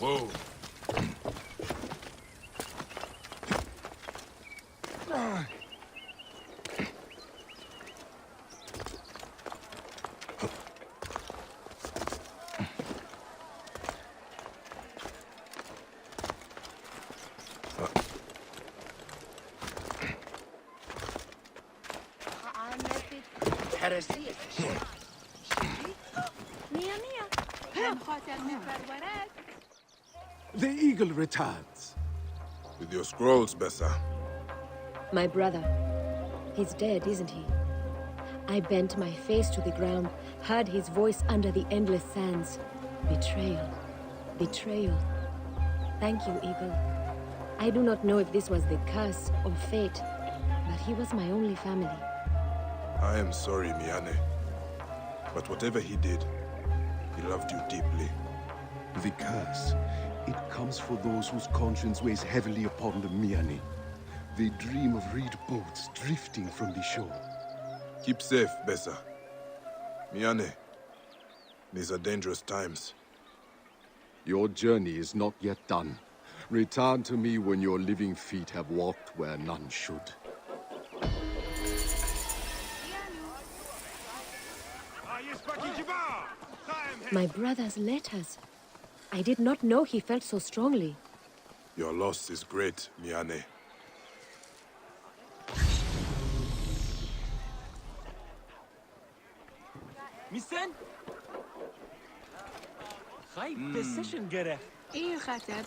Whoa. The eagle returns. With your scrolls, Bessa. My brother. He's dead, isn't he? I bent my face to the ground, heard his voice under the endless sands. Betrayal. Betrayal. Thank you, Eagle. I do not know if this was the curse or fate, but he was my only family. I am sorry, Miyane. But whatever he did, he loved you deeply. The curse. It comes for those whose conscience weighs heavily upon them, Miyane. They dream of reed boats drifting from the shore. Keep safe, Bessa. Miyane, these are dangerous times. Your journey is not yet done. Return to me when your living feet have walked where none should. My brother's letters. I did not know he felt so strongly. Your loss is great, Miyane. Missen? خايف decision جره. ايه خطب؟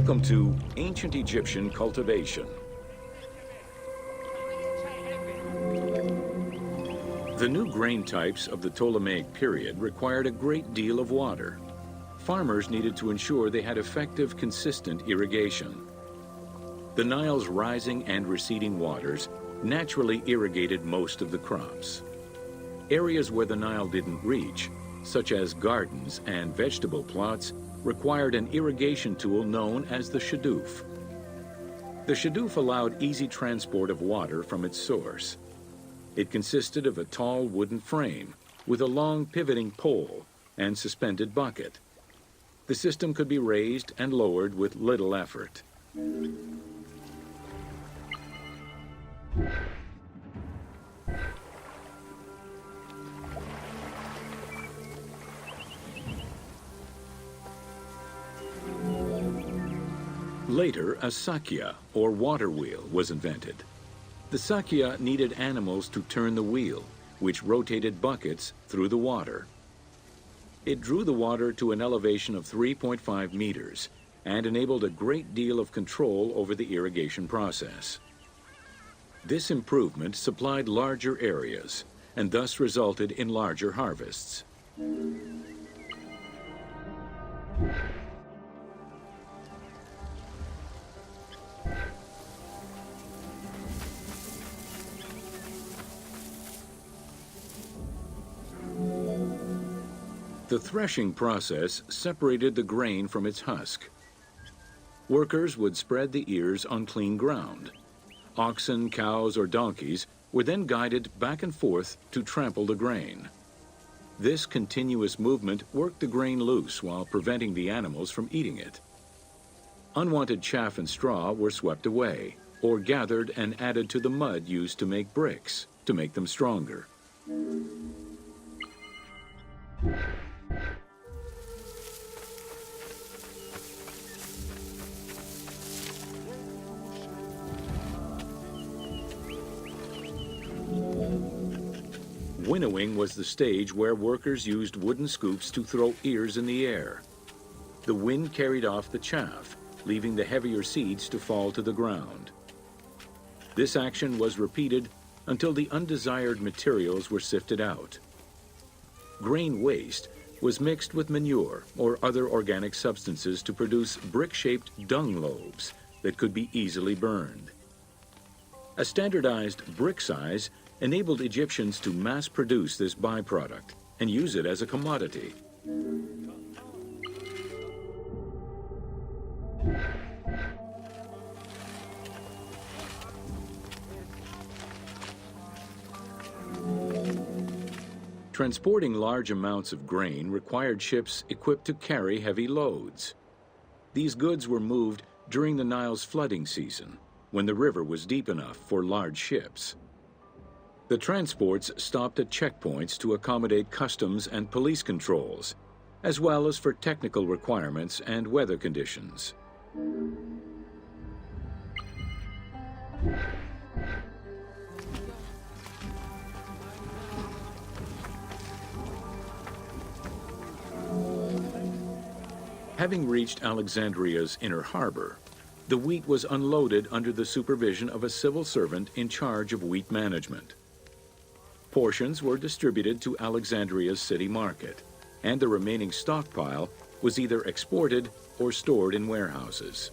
Welcome to Ancient Egyptian Cultivation. The new grain types of the Ptolemaic period required a great deal of water. Farmers needed to ensure they had effective, consistent irrigation. The Nile's rising and receding waters naturally irrigated most of the crops. Areas where the Nile didn't reach, such as gardens and vegetable plots, required an irrigation tool known as the shadoof. The shadoof allowed easy transport of water from its source. It consisted of a tall wooden frame with a long pivoting pole and suspended bucket. The system could be raised and lowered with little effort. Later, a sakya, or water wheel, was invented. The sakya needed animals to turn the wheel, which rotated buckets through the water. It drew the water to an elevation of 3.5 meters and enabled a great deal of control over the irrigation process. This improvement supplied larger areas and thus resulted in larger harvests. The threshing process separated the grain from its husk. Workers would spread the ears on clean ground. Oxen, cows, or donkeys were then guided back and forth to trample the grain. This continuous movement worked the grain loose while preventing the animals from eating it. Unwanted chaff and straw were swept away, or gathered and added to the mud used to make bricks, to make them stronger. Winnowing was the stage where workers used wooden scoops to throw ears in the air. The wind carried off the chaff, leaving the heavier seeds to fall to the ground. This action was repeated until the undesired materials were sifted out. Grain waste was mixed with manure or other organic substances to produce brick-shaped dung lobes that could be easily burned. A standardized brick size enabled Egyptians to mass-produce this byproduct and use it as a commodity. Transporting large amounts of grain required ships equipped to carry heavy loads. These goods were moved during the Nile's flooding season, when the river was deep enough for large ships. The transports stopped at checkpoints to accommodate customs and police controls, as well as for technical requirements and weather conditions. Having reached Alexandria's inner harbor, the wheat was unloaded under the supervision of a civil servant in charge of wheat management. Portions were distributed to Alexandria's city market, and the remaining stockpile was either exported or stored in warehouses.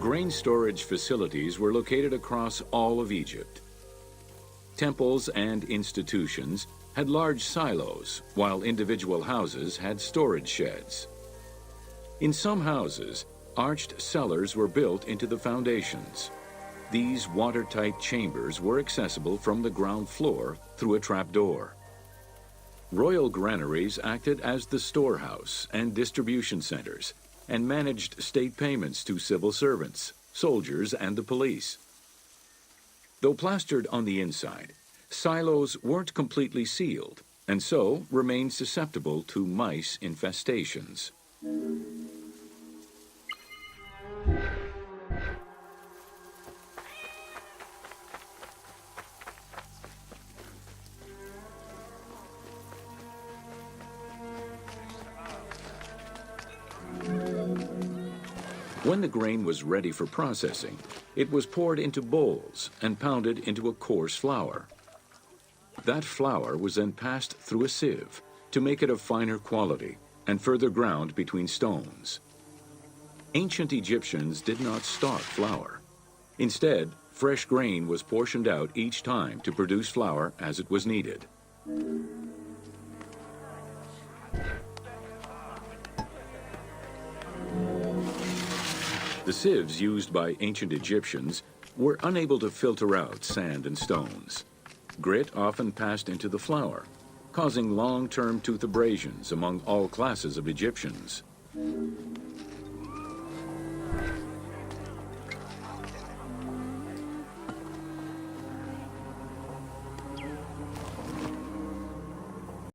Grain storage facilities were located across all of Egypt. Temples and institutions had large silos, while individual houses had storage sheds. In some houses, arched cellars were built into the foundations. These watertight chambers were accessible from the ground floor through a trapdoor. Royal granaries acted as the storehouse and distribution centers, and managed state payments to civil servants, soldiers, and the police. Though plastered on the inside, silos weren't completely sealed, and so remained susceptible to mice infestations. When the grain was ready for processing, it was poured into bowls and pounded into a coarse flour. That flour was then passed through a sieve to make it of finer quality and further ground between stones. Ancient Egyptians did not stock flour. Instead, fresh grain was portioned out each time to produce flour as it was needed. The sieves used by ancient Egyptians were unable to filter out sand and stones. Grit often passed into the flour, causing long-term tooth abrasions among all classes of Egyptians.